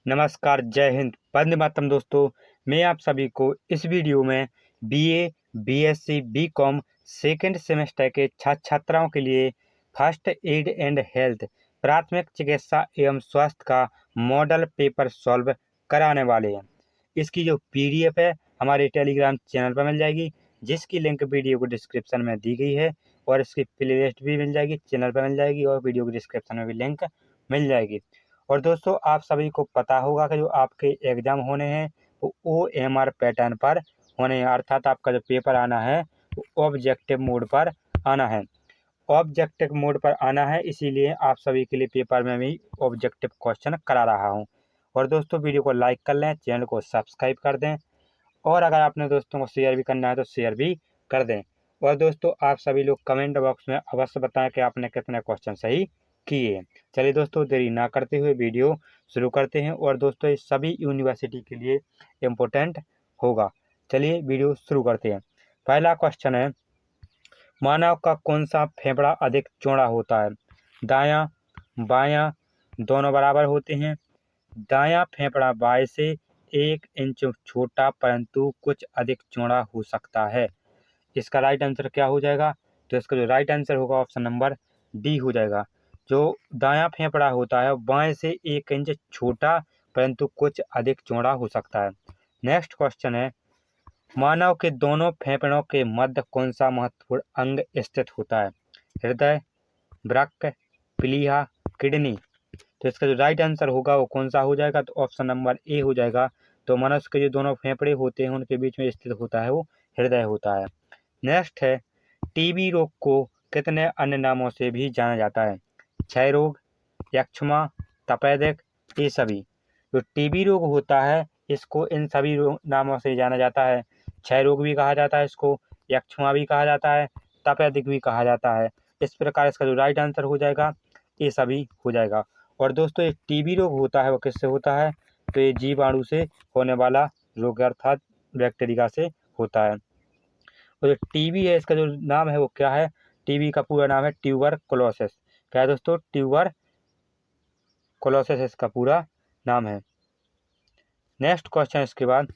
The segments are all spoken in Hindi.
नमस्कार, जय हिंद, वंदे मातरम। दोस्तों, मैं आप सभी को इस वीडियो में BA, BSc, BCom second semester के छात्र छात्राओं के लिए फर्स्ट एड एंड हेल्थ प्राथमिक चिकित्सा एवं स्वास्थ्य का मॉडल पेपर सॉल्व कराने वाले हैं। इसकी जो पीडीएफ है हमारे टेलीग्राम चैनल पर मिल जाएगी, जिसकी लिंक वीडियो को डिस्क्रिप्शन में दी गई है और इसकी प्लेलिस्ट भी मिल जाएगी, चैनल पर मिल जाएगी और वीडियो के डिस्क्रिप्शन में भी लिंक मिल जाएगी। और दोस्तों, आप सभी को पता होगा कि जो आपके एग्ज़ाम होने हैं वो OMR पैटर्न पर होने हैं, अर्थात आपका जो पेपर आना है वो ऑब्जेक्टिव मोड पर आना है। ऑब्जेक्टिव मोड पर आना है, इसीलिए आप सभी के लिए पेपर में भी ऑब्जेक्टिव क्वेश्चन करा रहा हूँ। और दोस्तों, वीडियो को लाइक कर लें, चैनल को सब्सक्राइब कर दें और अगर आपने दोस्तों को शेयर भी करना है तो शेयर भी कर दें। और दोस्तों, आप सभी लोग कमेंट बॉक्स में अवश्य बताएं कि आपने कितने क्वेश्चन सही किए। चलिए दोस्तों, देरी ना करते हुए वीडियो शुरू करते हैं। और दोस्तों, ये सभी यूनिवर्सिटी के लिए इम्पोर्टेंट होगा। चलिए वीडियो शुरू करते हैं। पहला क्वेश्चन है, मानव का कौन सा फेफड़ा अधिक चौड़ा होता है? दायां, बायां, दोनों बराबर होते हैं। दायां फेफड़ा बाएं से 1 इंच छोटा परंतु कुछ अधिक चौड़ा हो सकता है। इसका राइट आंसर क्या हो जाएगा? तो इसका जो राइट आंसर होगा ऑप्शन नंबर डी हो जाएगा। जो दायां फेफड़ा होता है बाएं से 1 इंच छोटा परंतु कुछ अधिक चौड़ा हो सकता है। नेक्स्ट क्वेश्चन है, मानव के दोनों फेफड़ों के मध्य कौन सा महत्वपूर्ण अंग स्थित होता है? हृदय, वृक्क, प्लीहा, किडनी। तो इसका जो राइट आंसर होगा वो कौन सा हो जाएगा? तो ऑप्शन नंबर ए हो जाएगा। तो मनुष्य के जो दोनों फेफड़े होते हैं उनके बीच में स्थित होता है वो हृदय होता है। नेक्स्ट है, टीबी रोग को कितने अन्य नामों से भी जाना जाता है? क्षय रोग, यक्ष्मा, तपेदिक, ये सभी। जो टीबी रोग होता है इसको इन सभी नामों से जाना जाता है। क्षय रोग भी कहा जाता है इसको, यक्ष्मा भी कहा जाता है, तपेदिक भी कहा जाता है। इस प्रकार इसका जो राइट आंसर हो जाएगा ये सभी हो जाएगा। और दोस्तों, ये टीबी रोग होता है वो किससे होता है? तो ये जीवाणु से होने वाला रोग अर्थात बैक्टीरिया से होता है। और जो टीबी है इसका जो नाम है वो क्या है? टीबी का पूरा नाम है ट्यूबरकुलोसिस। क्या है दोस्तों? ट्यूबरकुलोसिस इसका पूरा नाम है। नेक्स्ट क्वेश्चन इसके बाद,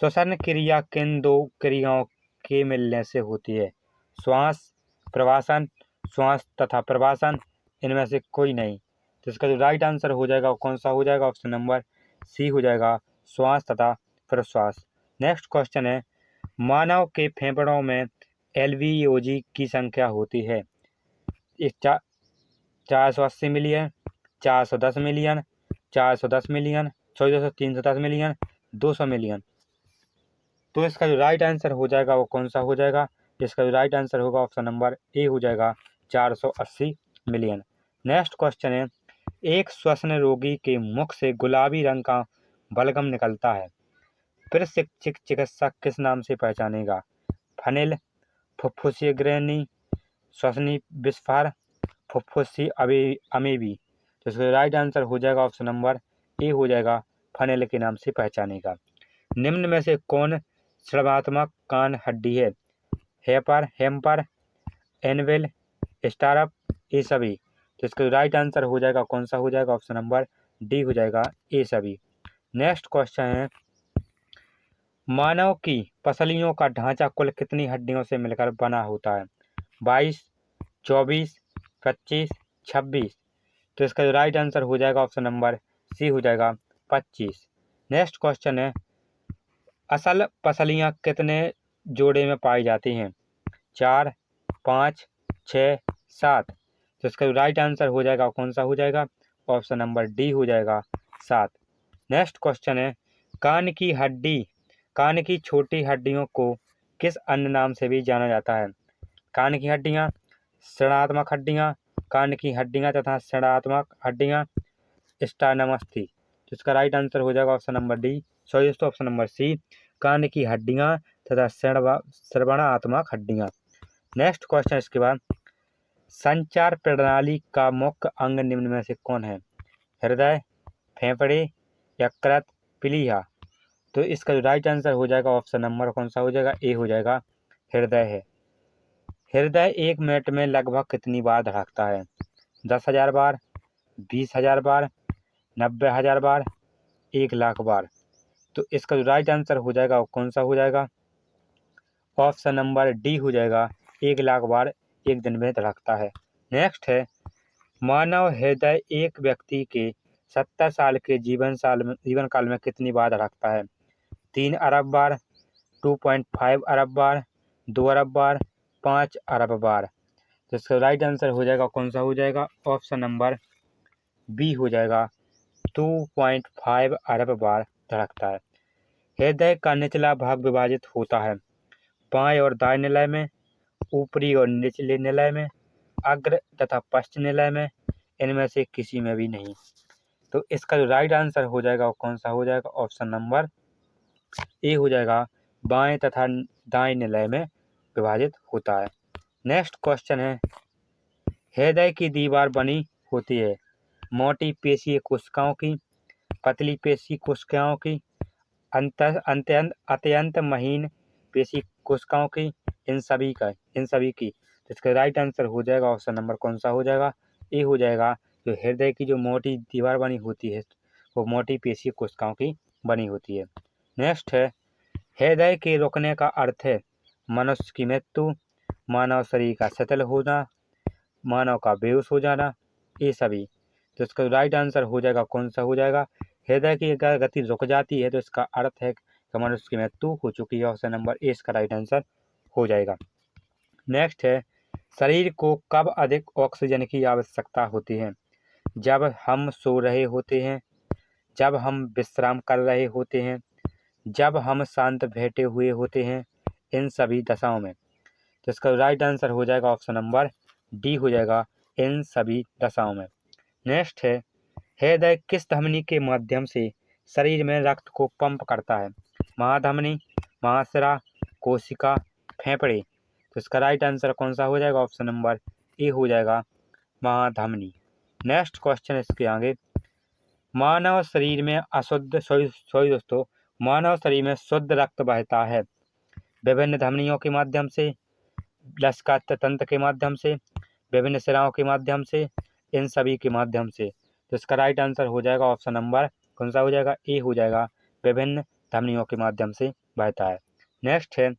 श्वसन क्रिया किन दो क्रियाओं के मिलने से होती है? श्वास, प्रवासन, श्वास तथा प्रवासन, इनमें से कोई नहीं। तो इसका जो राइट आंसर हो जाएगा वो कौन सा हो जाएगा? ऑप्शन नंबर सी हो जाएगा, श्वास तथा प्रश्वास। नेक्स्ट क्वेश्चन है, मानव के फेफड़ों में एलवीओजी की संख्या होती है? 480 million, 410 million, 410 million, 310 million, 200 million. तो इसका जो राइट आंसर हो जाएगा वो कौन सा हो जाएगा? इसका जो राइट आंसर होगा ऑप्शन नंबर ए हो जाएगा, 480 मिलियन। नेक्स्ट क्वेश्चन है, एक श्वसन रोगी के मुख से गुलाबी रंग का बलगम निकलता है, प्रशिक्षित चिकित्सक किस नाम से पहचानेगा? फनिल, फुफ्फुसीय ग्रैनी, श्वसनी विस्फार, फुफ्फुसी अमेबी। तो इसका राइट आंसर हो जाएगा ऑप्शन नंबर ए हो जाएगा, फनिल के नाम से पहचानेगा। निम्न में से कौन श्रवात्मक कान हड्डी है? हेम्पर, एनविल, स्टारप, ये सभी। तो इसका राइट आंसर हो जाएगा कौन सा हो जाएगा? ऑप्शन नंबर डी हो जाएगा, ये सभी। नेक्स्ट क्वेश्चन है, मानव की पसलियों का ढांचा कुल कितनी हड्डियों से मिलकर बना होता है? 22, 24, 25, 26। तो इसका जो राइट आंसर हो जाएगा ऑप्शन नंबर सी हो जाएगा, 25। नेक्स्ट क्वेश्चन है, असल पसलियाँ कितने जोड़े में पाई जाती हैं? 4, 5, 6, 7। तो इसका राइट आंसर हो जाएगा कौन सा हो जाएगा? ऑप्शन नंबर डी हो जाएगा, 7। नेक्स्ट क्वेश्चन है, कान की छोटी हड्डियों को किस अन्य नाम से भी जाना जाता है? कान की हड्डियाँ, ऋणात्मक हड्डियाँ, कान की हड्डियाँ तथा ऋणात्मक हड्डियाँ, स्टार्नमस्थी। तो इसका राइट आंसर हो जाएगा ऑप्शन नंबर डी, सॉरी दोस्तों, ऑप्शन नंबर सी, कान की हड्डियाँ तथा श्रवणात्मक हड्डियाँ। नेक्स्ट क्वेश्चन इसके बाद, संचार प्रणाली का मुख्य अंग निम्न में से कौन है? हृदय, फेफड़े, यकृत, प्लीहा। तो इसका जो राइट आंसर हो जाएगा ऑप्शन नंबर कौन सा हो जाएगा? ए हो जाएगा, हृदय है। हृदय 1 मिनट में लगभग कितनी बार धड़कता है? 10,000 बार, 20,000 बार, 90,000 बार, 1,00,000 बार। तो इसका जो राइट आंसर हो जाएगा वो कौन सा हो जाएगा? ऑप्शन नंबर डी हो जाएगा, 1,00,000 बार एक दिन में धड़कता है। नेक्स्ट है, मानव हृदय एक व्यक्ति के 70 साल के जीवन काल में कितनी बार धड़कता है? 3 अरब बार, 2.5 अरब बार, 2 अरब बार, 5 अरब बार। तो इसका राइट आंसर हो जाएगा कौन सा हो जाएगा? ऑप्शन नंबर बी हो जाएगा, 2.5 अरब बार धड़कता है। हृदय का निचला भाग विभाजित होता है बाएं और दाएं निलय में, ऊपरी और निचले निलय में, अग्र तथा पश्च निलय में, इनमें से किसी में भी नहीं। तो इसका जो राइट आंसर हो जाएगा वो कौन सा हो जाएगा? ऑप्शन नंबर ए हो जाएगा, बाएं तथा दाएं निलय में विभाजित होता है। नेक्स्ट क्वेश्चन है, हृदय की दीवार बनी होती है मोटी पेशीय कोशिकाओं की, पतली पेशी कोशिकाओं की, अत्यंत महीन पेशी कोशिकाओं की, इन सभी की। तो इसका राइट आंसर हो जाएगा ऑप्शन नंबर कौन सा हो जाएगा? ए हो जाएगा। जो हृदय की जो मोटी दीवार बनी होती है वो मोटी पेशी कोशिकाओं की बनी होती है। नेक्स्ट है, हृदय के रुकने का अर्थ है मनुष्य की मृत्यु, मानव शरीर का शिथिल होना, मानव का बेहोश हो जाना, ये सभी। तो इसका राइट आंसर हो जाएगा कौन सा हो जाएगा? हृदय की अगर गति रुक जाती है तो इसका अर्थ है कि मनुष्य की मृत्यु हो चुकी है। ऑप्शन नंबर ए इसका राइट आंसर हो जाएगा। नेक्स्ट है, शरीर को कब अधिक ऑक्सीजन की आवश्यकता होती है? जब हम सो रहे होते हैं, जब हम विश्राम कर रहे होते हैं, जब हम शांत बैठे हुए होते हैं, इन सभी दशाओं में। तो इसका राइट आंसर हो जाएगा ऑप्शन नंबर डी हो जाएगा, इन सभी दशाओं में। नेक्स्ट है, हृदय किस धमनी के माध्यम से शरीर में रक्त को पंप करता है? महाधमनी, महाशिरा, कोशिका, फेफड़े। तो इसका राइट आंसर कौन सा हो जाएगा? ऑप्शन नंबर ए हो जाएगा, महाधमनी। नेक्स्ट क्वेश्चन इसके आगे, मानव शरीर में मानव शरीर में शुद्ध रक्त बहता है विभिन्न धमनियों के माध्यम से, लसका तंत्र के माध्यम से, विभिन्न शिराओं के माध्यम से, इन सभी के माध्यम से। तो इसका राइट आंसर हो जाएगा ऑप्शन नंबर कौन सा हो जाएगा? ए हो जाएगा, विभिन्न धमनियों के माध्यम से बहता है। नेक्स्ट है,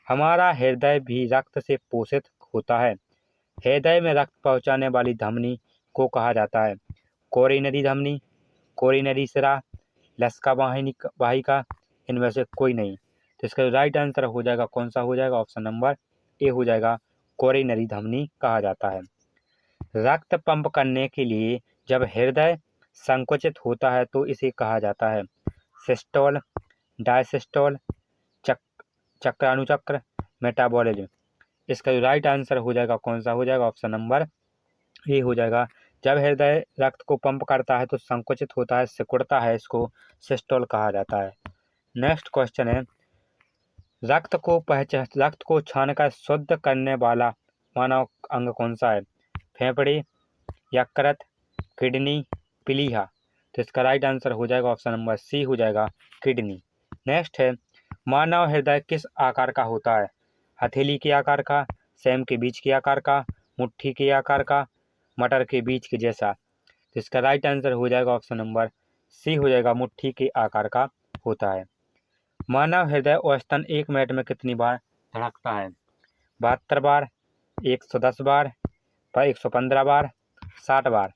हमारा हृदय भी रक्त से पोषित होता है। हृदय में रक्त पहुंचाने वाली धमनी को कहा जाता है कोरोनरी धमनी, कोरोनरी शिरा, लसका वाहिका, इनमें से कोई नहीं। तो इसका राइट आंसर हो जाएगा कौन सा हो जाएगा? ऑप्शन नंबर ए हो जाएगा, कोरोनरी धमनी कहा जाता है। रक्त पंप करने के लिए जब हृदय संकुचित होता है तो इसे कहा जाता है सिस्टोल, डायसिस्टोल, चक्रानुचक्र, मेटाबॉलिज्म। इसका जो राइट आंसर हो जाएगा कौन सा हो जाएगा? ऑप्शन नंबर ए हो जाएगा। जब हृदय रक्त को पंप करता है तो संकुचित होता है, सिकुड़ता है, इसको सिस्टोल कहा जाता है। नेक्स्ट क्वेश्चन है, रक्त को छानकर शुद्ध करने वाला मानव अंग कौन सा है? फेफड़े, यकृत, किडनी, प्लीहा। तो इसका राइट आंसर हो जाएगा ऑप्शन नंबर सी हो जाएगा, किडनी। नेक्स्ट है, मानव हृदय किस आकार का होता है? हथेली के आकार का, सेम के बीज के आकार का, मुट्ठी के आकार का, मटर के बीज के जैसा। तो इसका राइट आंसर हो जाएगा ऑप्शन नंबर सी हो जाएगा, मुट्ठी के आकार का होता है। मानव हृदय औसतन 1 मिनट में कितनी बार धड़कता है? 72 बार, 110 बार, 115 बार, 60 बार।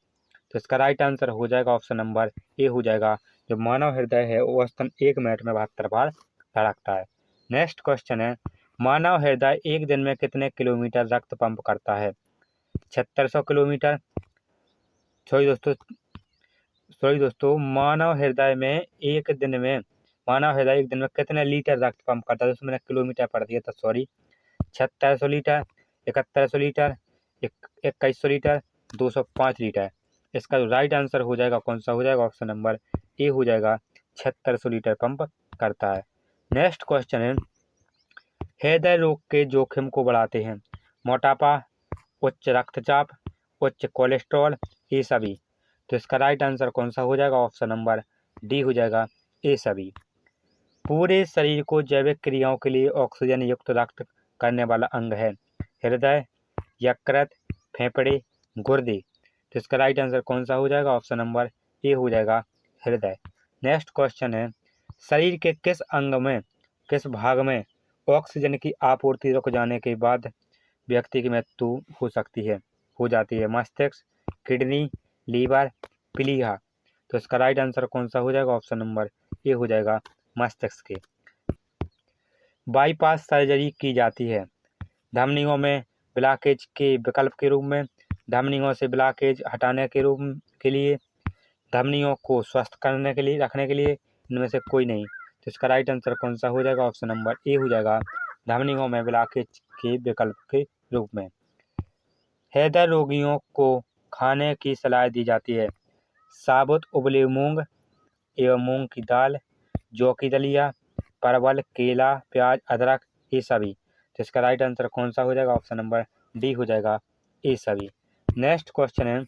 तो इसका राइट आंसर हो जाएगा ऑप्शन नंबर ए हो जाएगा, जो मानव हृदय है वो औसतन 1 मिनट में 72 बार धड़कता है। नेक्स्ट क्वेश्चन है, मानव हृदय एक दिन में कितने किलोमीटर रक्त पंप करता है? 7600 किलोमीटर। सॉरी दोस्तों, मानव हृदय एक दिन में कितने लीटर रक्त पंप करता है? मैंने किलोमीटर पढ़ दिया था, sorry. 7600 litre, 7100 litre, 2100 litre, 205 litre. इसका जो राइट आंसर हो जाएगा कौन सा हो जाएगा? ऑप्शन नंबर ए हो जाएगा, 7600 लीटर पंप करता है। नेक्स्ट क्वेश्चन है, हृदय रोग के जोखिम को बढ़ाते हैं मोटापा, उच्च रक्तचाप, उच्च कोलेस्ट्रॉल, ये सभी। तो इसका राइट आंसर कौन सा हो जाएगा? ऑप्शन नंबर डी हो जाएगा, ये सभी। पूरे शरीर को जैविक क्रियाओं के लिए ऑक्सीजन युक्त रक्त करने वाला अंग है हृदय, यकृत, फेफड़े, गुर्दे। तो इसका राइट आंसर कौन सा हो जाएगा? ऑप्शन नंबर ए हो जाएगा हृदय। नेक्स्ट क्वेश्चन है, शरीर के किस अंग में, किस भाग में ऑक्सीजन की आपूर्ति रुक जाने के बाद व्यक्ति की मृत्यु हो जाती है? मस्तिष्क, किडनी, लीवर, प्लीहा। तो इसका राइट आंसर कौन सा हो जाएगा? ऑप्शन नंबर ए हो जाएगा मस्तिष्क के। बाईपास सर्जरी की जाती है धमनियों में ब्लॉकेज के विकल्प के रूप में, धमनियों से ब्लॉकेज हटाने के लिए, धमनियों को स्वस्थ करने के लिए, रखने के लिए, इनमें से कोई नहीं। तो इसका राइट आंसर कौन सा हो जाएगा? ऑप्शन नंबर ए हो जाएगा धमनियों में ब्लॉकेज के विकल्प के रूप में। हृदय रोगियों को खाने की सलाह दी जाती है साबुत उबले मूंग एवं मूंग की दाल, जौ की दलिया, परवल, केला, प्याज, अदरक, ये सभी। तो इसका राइट आंसर कौन सा हो जाएगा? ऑप्शन नंबर डी हो जाएगा ये सभी। नेक्स्ट क्वेश्चन है,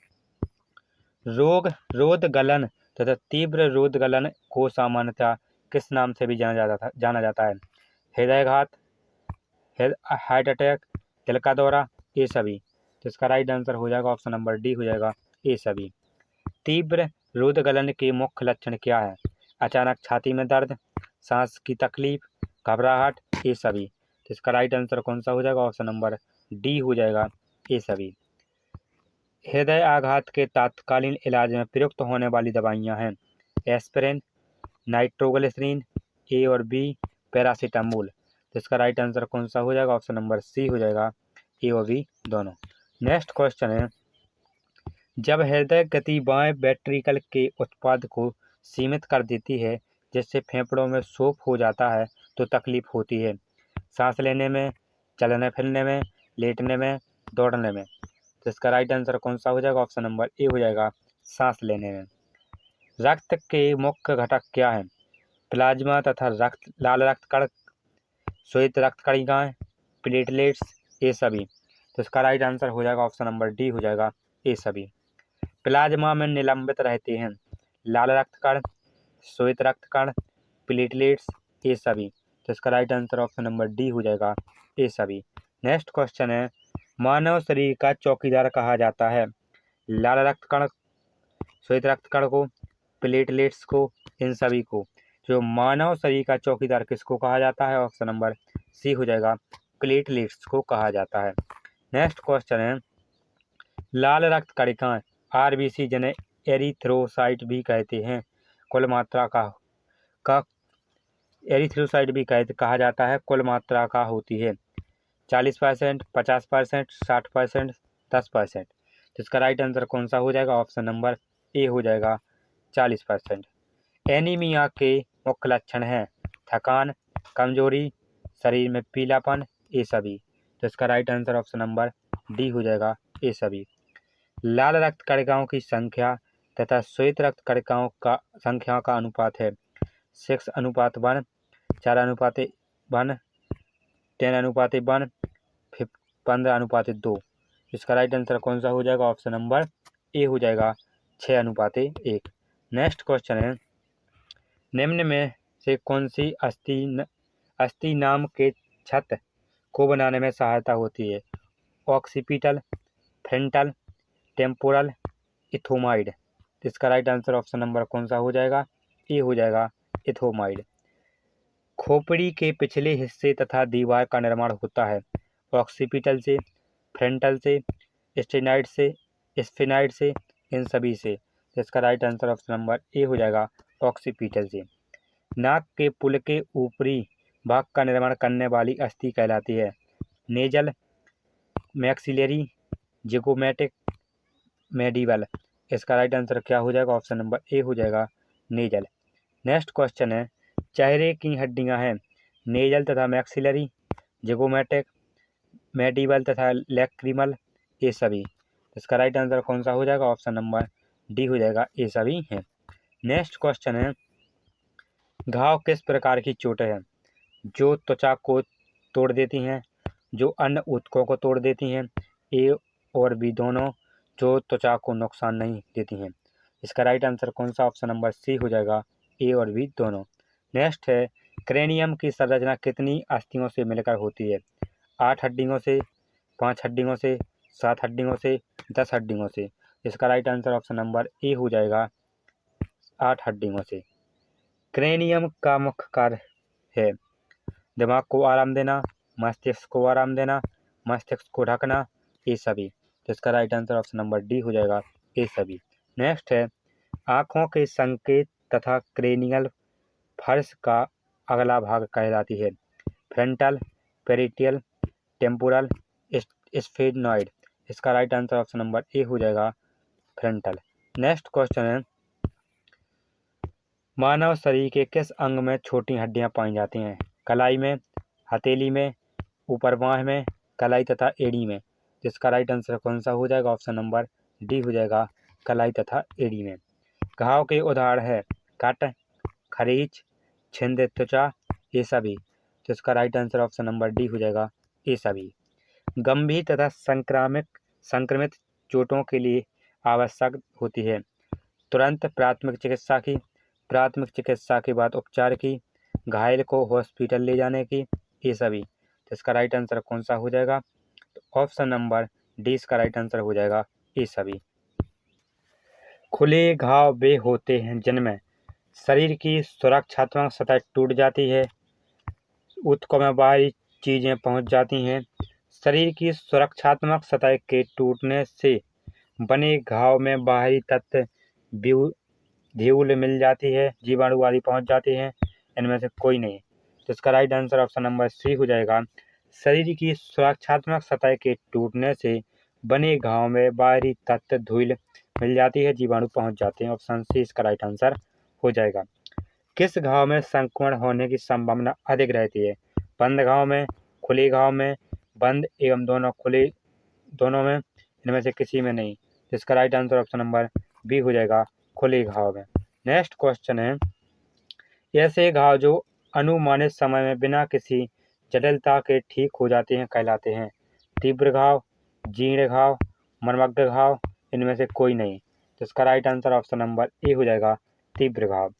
रोध गलन तथा तीव्र रोध गलन को सामान्यतः किस नाम से भी जाना जाता है? हृदयघात, हार्ट अटैक, दिल का दौरा, ये सभी। तो इसका राइट आंसर हो जाएगा ऑप्शन नंबर डी हो जाएगा ये सभी। तीव्र रोध गलन के मुख्य लक्षण क्या है? अचानक छाती में दर्द, सांस की तकलीफ, घबराहट, ये सभी। तो इसका राइट आंसर कौन सा हो जाएगा? ऑप्शन नंबर डी हो जाएगा ये सभी। हृदय आघात के तात्कालीन इलाज में प्रयुक्त होने वाली दवाइयां हैं एस्पिरिन, नाइट्रोग्लिसरीन, ए और बी, पैरासीटामोल। तो इसका राइट आंसर कौन सा हो जाएगा? ऑप्शन नंबर सी हो जाएगा ए और बी दोनों। नेक्स्ट क्वेश्चन है, जब हृदय गति बाएं वेंट्रिकल के उत्पाद को सीमित कर देती है जिससे फेफड़ों में शोफ हो जाता है तो तकलीफ होती है सांस लेने में, चलने फिरने में, लेटने में, दौड़ने में। तो इसका राइट आंसर कौन सा हो जाएगा? ऑप्शन नंबर ए हो जाएगा सांस लेने में। रक्त के मुख्य घटक क्या हैं? प्लाज्मा तथा लाल रक्त कण, श्वेत रक्त कणिकाएं, प्लेटलेट्स, ये सभी। तो इसका राइट आंसर हो जाएगा ऑप्शन नंबर डी हो जाएगा ये सभी। प्लाज्मा में निलंबित रहते हैं लाल रक्त कण, श्वेत रक्त कण, प्लेटलेट्स, ये सभी। तो इसका right answer option number D हो जाएगा ये सभी। नेक्स्ट क्वेश्चन है, मानव शरीर का चौकीदार कहा जाता है लाल रक्त कण, श्वेत रक्त कण को, प्लेटलेट्स को, इन सभी को। जो मानव शरीर का चौकीदार किसको कहा जाता है? ऑप्शन नंबर सी हो जाएगा प्लेटलेट्स को कहा जाता है। नेक्स्ट क्वेश्चन है, लाल रक्त कणिकाएं आरबीसी जिन्हें एरिथ्रोसाइट भी कहते हैं कुल मात्रा का एरिथ्रोसाइट भी कहा जाता है कुल मात्रा का होती है 40%, 50%, 60%, 10%। तो इसका राइट आंसर कौन सा हो जाएगा? ऑप्शन नंबर ए हो जाएगा 40%। एनीमिया के मुख्य लक्षण हैं थकान, कमजोरी, शरीर में पीलापन, ये सभी। तो इसका right answer option number D हो जाएगा ये सभी। लाल रक्त कणिकाओं की संख्या तथा श्वेत रक्त कणिकाओं का संख्या का अनुपात है 6:1, 4:1, 10:1, 15:2। इसका राइट आंसर कौन सा हो जाएगा? ऑप्शन नंबर ए हो जाएगा 6:1। नेक्स्ट क्वेश्चन है, निम्न में से कौन सी अस्थि नाम के छत को बनाने में सहायता होती है? Occipital, frontal, temporal, ethmoid. इसका राइट आंसर ऑप्शन नंबर कौन सा हो जाएगा? ए हो जाएगा इथोमाइड। खोपड़ी के पिछले हिस्से तथा दीवार का निर्माण होता है ऑक्सीपिटल से, फ्रंटल से, स्फेनाइड से, इन सभी से। इसका right answer option number A हो जाएगा ऑक्सीपिटल से। नाक के पुल के ऊपरी भाग का निर्माण करने वाली अस्थि कहलाती है नेजल, मैक्सिलरी, जिगोमैटिक, मेडिवल। इसका राइट आंसर क्या हो जाएगा? ऑप्शन नंबर ए हो जाएगा नेजल। नेक्स्ट क्वेश्चन है, चेहरे की हड्डियां हैं नेजल तथा मैक्सिलरी, जिगोमैटिक, मेडिवल तथा लैक्रिमल, ये सभी। इसका राइट आंसर कौन सा हो जाएगा? ऑप्शन नंबर डी हो जाएगा ये सभी हैं। नेक्स्ट क्वेश्चन है, घाव किस प्रकार की चोटें हैं? जो त्वचा को तोड़ देती हैं, जो अन्य ऊतकों को तोड़ देती हैं, ए और बी दोनों, जो त्वचा को नुकसान नहीं देती हैं। इसका राइट आंसर कौन सा? ऑप्शन नंबर सी हो जाएगा ए और बी दोनों। नेक्स्ट है, क्रेनियम की संरचना कितनी अस्थियों से मिलकर होती है? 8 हड्डियों से, 5 हड्डियों से, 7 हड्डियों से, 10 हड्डियों से। इसका right answer option number A हो जाएगा 8 हड्डियों से। क्रेनियम का मुख्य कार्य है दिमाग को आराम देना, मस्तिष्क को आराम देना, मस्तिष्क को ढकना, ये सभी। तो इसका right answer option number D हो जाएगा, ये सभी। नेक्स्ट है आँखों के संकेत तथा क्रेनियल फर्श का अगला भाग कहलाती है फ्रंटल, पेरिटियल, टेम्पोरल, स्फेनॉइड। इसका right answer option number A हो जाएगा फ्रंटल। नेक्स्ट क्वेश्चन है मानव शरीर के किस अंग में छोटी हड्डियां पाई जाती हैं? कलाई में, हथेली में, ऊपर बाँह में, कलाई तथा एड़ी में। जिसका राइट आंसर कौन सा हो जाएगा? ऑप्शन नंबर डी हो जाएगा कलाई तथा एड़ी में। घाव के उदाहरण है कट, खरीच, छिंद त्वचा, ये सभी। जिसका right answer option number D हो जाएगा ये सभी। गंभीर तथा संक्रमित चोटों के लिए आवश्यक होती है तुरंत प्राथमिक चिकित्सा के बाद उपचार की, घायल को हॉस्पिटल ले जाने की, ये सभी। तो इसका राइट आंसर कौन सा हो जाएगा? तो ऑप्शन नंबर डी इसका राइट आंसर हो जाएगा ये सभी। खुले घाव वे होते हैं जिनमें शरीर की सुरक्षात्मक सतह टूट जाती है, ऊतकों में बाहरी चीजें पहुंच जाती हैं। शरीर की सुरक्षात्मक सतह के टूटने से बने घाव में बाहरी तत्व ध्यूल मिल जाती है, जीवाणु आदि पहुंच जाते हैं, इनमें से कोई नहीं। तो इसका right answer option number C हो जाएगा। शरीर की सुरक्षात्मक सतह के टूटने से बने घाव में बाहरी तत्व धूल मिल जाती है, जीवाणु पहुंच जाते हैं। ऑप्शन सी इसका राइट आंसर हो जाएगा। किस घाव में संक्रमण होने की संभावना अधिक रहती है? बंद घाव में, खुले घाव में, बंद एवं दोनों में, इनमें से किसी में नहीं। इसका right answer option number B हो जाएगा खुले घाव में। नेक्स्ट क्वेश्चन है ऐसे घाव जो अनुमानित समय में बिना किसी जटिलता के ठीक हो जाते हैं कहलाते हैं तीव्र घाव, जीर्ण घाव, मर्मज्ञ घाव, इनमें से कोई नहीं। तो इसका right answer option number A हो जाएगा तीव्र घाव।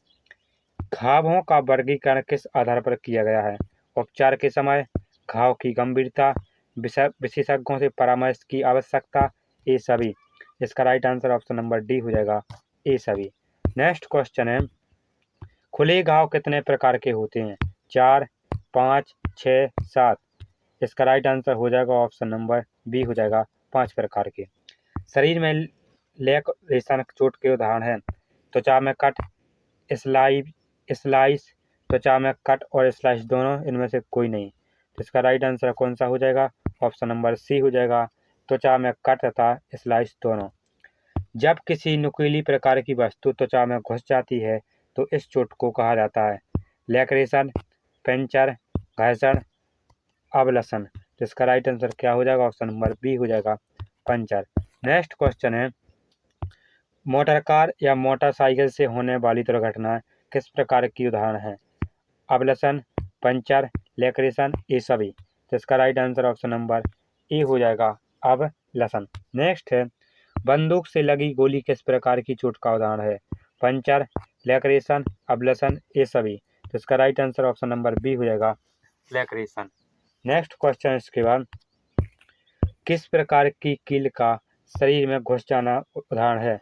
घावों का वर्गीकरण किस आधार पर किया गया है? उपचार के समय, घाव की गंभीरता, विशेषज्ञों से परामर्श की आवश्यकता, ये सभी। इसका right answer option number D हो जाएगा ये सभी। नेक्स्ट क्वेश्चन है खुले घाव कितने प्रकार के होते हैं? 4, 5, 6, 7। इसका राइट आंसर हो जाएगा ऑप्शन नंबर बी हो जाएगा 5 प्रकार के। शरीर में लैक्रेशन चोट के उदाहरण हैं त्वचा में कट, स्लाइस, त्वचा में कट और स्लाइस दोनों, इनमें से कोई नहीं। तो इसका राइट आंसर कौन सा हो जाएगा? ऑप्शन नंबर सी हो जाएगा त्वचा में कट तथा स्लाइस दोनों। जब किसी नुकीली प्रकार की वस्तु त्वचा में घुस जाती है तो इस चोट को कहा जाता है लैक्रेशन, पंचर, घर्षण, अबलसन। तो इसका राइट आंसर क्या हो जाएगा? ऑप्शन नंबर बी हो जाएगा पंचर। नेक्स्ट क्वेश्चन है मोटर कार या मोटरसाइकिल से होने वाली दुर्घटनाएं किस प्रकार की उदाहरण है? अबलसन, पंचर, लैक्रेशन, ये सभी। तो इसका right answer option number A हो जाएगा अबलसन। नेक्स्ट है बंदूक से लगी गोली किस प्रकार की चोट का उदाहरण है? पंचर, लैक्रेशन, अबलसन, ये सभी। तो इसका right answer option number B हो जाएगा लैक्रेशन। नेक्स्ट क्वेश्चन इसके बाद किस प्रकार की कील का शरीर में घुस जाना उदाहरण है?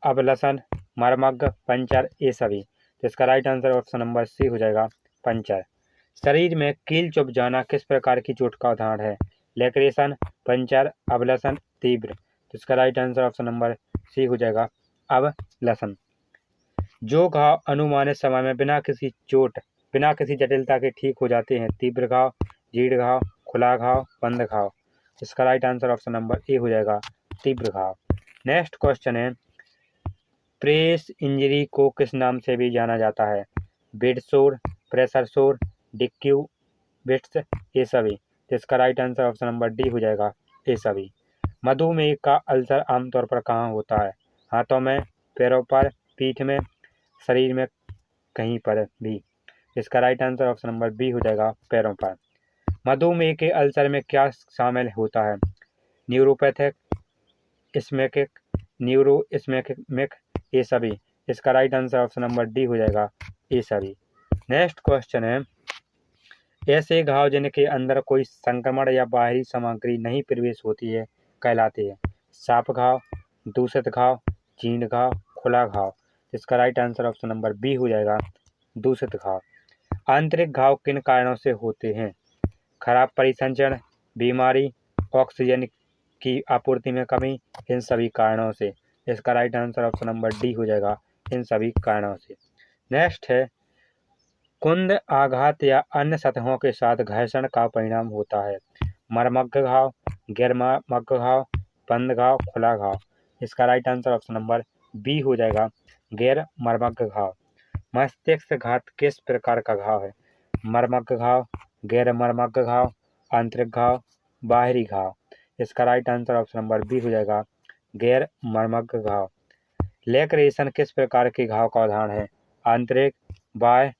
अबलसन, मर्मज्ञ, पंचर, ये सभी। तो इसका right answer option number C हो जाएगा पंचर। शरीर में कील चुभ जाना किस प्रकार की चोट का उदाहरण है? लैक्रेशन, पंचर, अबलसन, तीव्र। तो इसका right answer option number C हो जाएगा अबलसन। जो घाव अनुमानित समय में बिना किसी जटिलता के ठीक हो जाते हैं तीव्र घाव, जीर्ण घाव, खुला घाव, बंद घाव। इसका right answer option number A हो जाएगा तीव्र घाव। नेक्स्ट क्वेश्चन है प्रेस इंजरी को किस नाम से भी जाना जाता है? बेड सोर, प्रेशर सोर, डिक्यू बिट्स, ये सभी। इसका right answer option number D हो जाएगा ये सभी। मधुमेह का अल्सर आमतौर पर कहाँ होता है? हाथों में, पैरों पर, पीठ में, शरीर में, कहीं पर भी। इसका right answer option number B हो जाएगा पैरों पर। मधुमेह के अल्सर में क्या शामिल होता है? न्यूरोपैथिक, इस्मेकिक, न्यूरो इस्मेकिक, ये सभी। इसका right answer option number D हो जाएगा ये सभी। नेक्स्ट क्वेश्चन है ऐसे घाव जिनके अंदर कोई संक्रमण या बाहरी सामग्री नहीं प्रवेश होती है कहलाते हैं साफ घाव, दूषित घाव, जीर्ण घाव, खुला घाव। इसका right answer option number B हो जाएगा दूषित घाव। आंतरिक घाव किन कारणों से होते हैं? खराब परिसंचरण, बीमारी, ऑक्सीजन की आपूर्ति में कमी, इन सभी कारणों से। इसका right answer option number D हो जाएगा इन सभी कारणों से। नेक्स्ट है, कुंद आघात या अन्य सतहों के साथ घर्षण का परिणाम होता है। मर्मज्ञ घाव, गैर मर्मज्ञ घाव, बंद घाव, खुला घाव। इसका right answer option number B हो जाएगा गैर मर्मज्ञ घाव। मस्तिष्क घात किस प्रकार का घाव है? मर्मज्ञ घाव, गैर मर्मज्ञ घाव, आंतरिक घाव, बाहरी घाव। इसका right answer option number B हो जाएगा गैर मर्मज्ञ घाव। लैक्रेशन किस प्रकार के घाव का उदाहरण है? आंतरिक, बाह्य,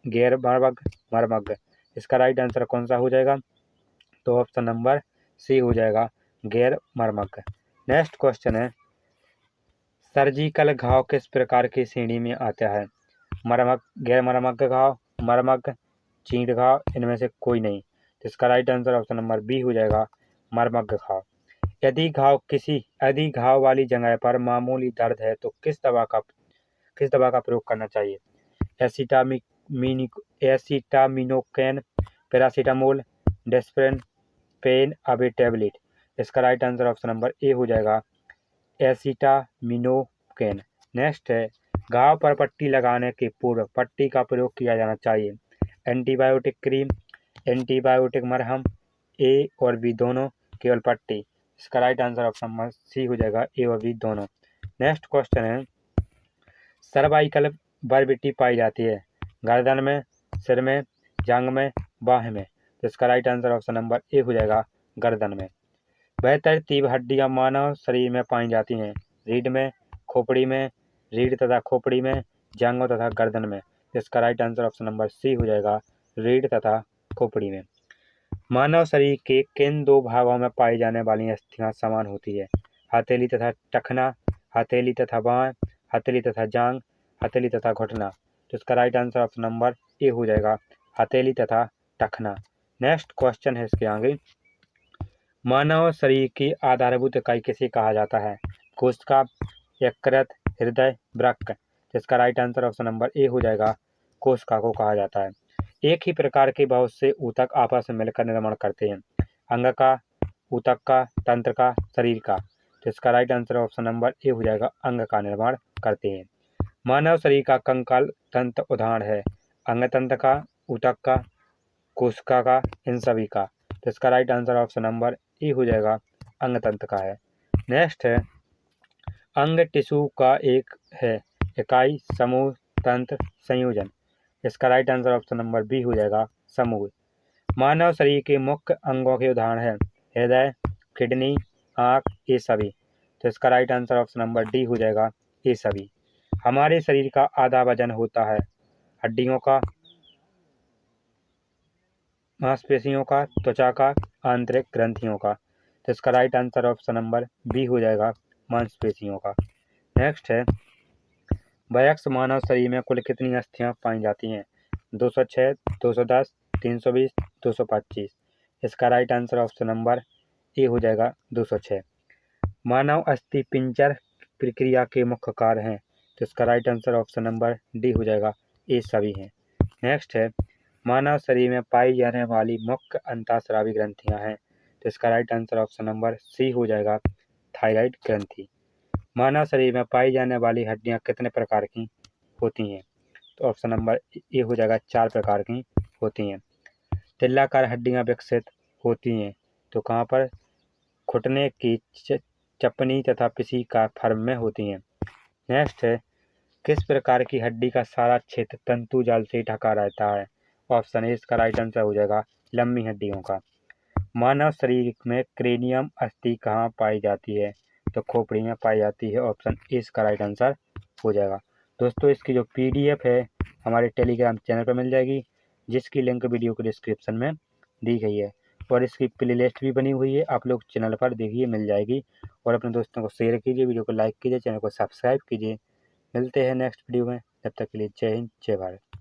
गैर मर्मज्ञ, मर्मज्ञ। इसका राइट आंसर कौन सा हो जाएगा? तो ऑप्शन नंबर सी हो जाएगा गैर मर्मज्ञ। नेक्स्ट क्वेश्चन है, सर्जिकल घाव किस प्रकार की श्रेणी में आता है? मर्मज्ञ, गैर मर्मज्ञ घाव, मर्मज्ञ, चींट घाव, इनमें से कोई नहीं। तो इसका right answer option number B हो जाएगा मर्मज्ञ घाव। यदि घाव वाली जगह पर मामूली दर्द है तो किस दवा का प्रयोग करना चाहिए? एसिटामिनोफेन, पैरासीटामोल, डेस्प्रिन, पेन अबे टैबलेट। इसका right answer option number A हो जाएगा एसिटामिनोफेन। नेक्स्ट है, घाव पर पट्टी लगाने के पूर्व पट्टी का प्रयोग किया जाना चाहिए। एंटीबायोटिक क्रीम, एंटीबायोटिक मरहम, ए और बी दोनों, केवल पट्टी। इसका right answer option number C हो जाएगा ए और बी दोनों। नेक्स्ट क्वेश्चन है, सर्वाइकल बर्बिटी पाई जाती है गर्दन में, सिर में, जांघ में, बाह में। तो इसका right answer option number A हो जाएगा गर्दन में। वह तरतीब हड्डियां मानव शरीर में पाई जाती हैं? रीढ़ में, खोपड़ी में, रीढ़ तथा खोपड़ी में, जांघों तथा गर्दन में। इसका right answer option number C हो जाएगा रीढ़ तथा खोपड़ी में। मानव शरीर के किन दो भागों में पाई जाने वाली अस्थियां समान होती है? हथेली तथा टखना, हथेली तथा बाँह, हथेली तथा जांघ, हथेली तथा घुटना। तो इसका right answer option number A हो जाएगा हथेली तथा टखना। नेक्स्ट क्वेश्चन है इसके आगे, मानव शरीर की आधारभूत इकाई किसे कहा जाता है? कोशिका, यकृत, हृदय, वृक्क। इसका right answer option number A हो जाएगा कोशिका को कहा जाता है। एक ही प्रकार के बहुत से ऊतक आपस में मिलकर निर्माण करते हैं। अंग का, ऊतक का, तंत्र का, शरीर का। तो इसका right answer option number A हो जाएगा अंग का निर्माण करते हैं। मानव शरीर का कंकाल तंत्र उदाहरण है? अंग तंत्र का, ऊतक का, कोशिका का, इन सभी का। तो इसका right answer option number A हो जाएगा अंग तंत्र का है। नेक्स्ट है, अंग टिश्यू का एक है इकाई, समूह, तंत्र, संयोजन। इसका right answer option number B हो जाएगा समूह। मानव शरीर के मुख्य अंगों के उदाहरण है? हृदय, किडनी, आँख, ये सभी। तो इसका right answer option number D हो जाएगा ये सभी। हमारे शरीर का आधा वजन होता है हड्डियों का, मांसपेशियों का, त्वचा का, आंतरिक ग्रंथियों का। तो इसका right answer option number B हो जाएगा मांसपेशियों का। नेक्स्ट है, वयस्क मानव शरीर में कुल कितनी अस्थियां पाई जाती हैं? 206, 210, 320, 225। इसका right answer option number A हो जाएगा 206। मानव अस्थि पिंजर प्रक्रिया के मुख्य कार्य हैं? तो इसका right answer option number D हो जाएगा ए सभी हैं। नेक्स्ट है, मानव शरीर में पाई जाने वाली मुख्य अंतःस्रावी ग्रंथियां हैं? तो इसका right answer option number C हो जाएगा थायराइड ग्रंथि। मानव शरीर में पाई जाने वाली हड्डियां कितने प्रकार की होती हैं? तो ऑप्शन नंबर ए हो जाएगा 4 प्रकार की होती हैं। तिल्लाकार हड्डियां विकसित होती हैं तो कहाँ पर? घुटने की चपनी तथा पिसी का फर्म में होती हैं। नेक्स्ट है, किस प्रकार की हड्डी का सारा क्षेत्र तंतु जाल से ढका रहता है? ऑप्शन ए इसका राइट आंसर हो जाएगा लंबी हड्डियों का। मानव शरीर में क्रेनियम अस्थि कहाँ पाई जाती है? तो खोपड़ी में पाई जाती है। ऑप्शन ए इसका राइट आंसर हो जाएगा। दोस्तों, इसकी जो पीडीएफ है हमारे टेलीग्राम चैनल पर मिल जाएगी, जिसकी लिंक वीडियो के डिस्क्रिप्शन में दी गई है, और इसकी प्लेलिस्ट भी बनी हुई है, आप लोग चैनल पर देखिए मिल जाएगी। और अपने दोस्तों को शेयर कीजिए, वीडियो को लाइक कीजिए, चैनल को सब्सक्राइब कीजिए। मिलते हैं नेक्स्ट वीडियो में, तब तक के लिए जय हिंद, जय भारत।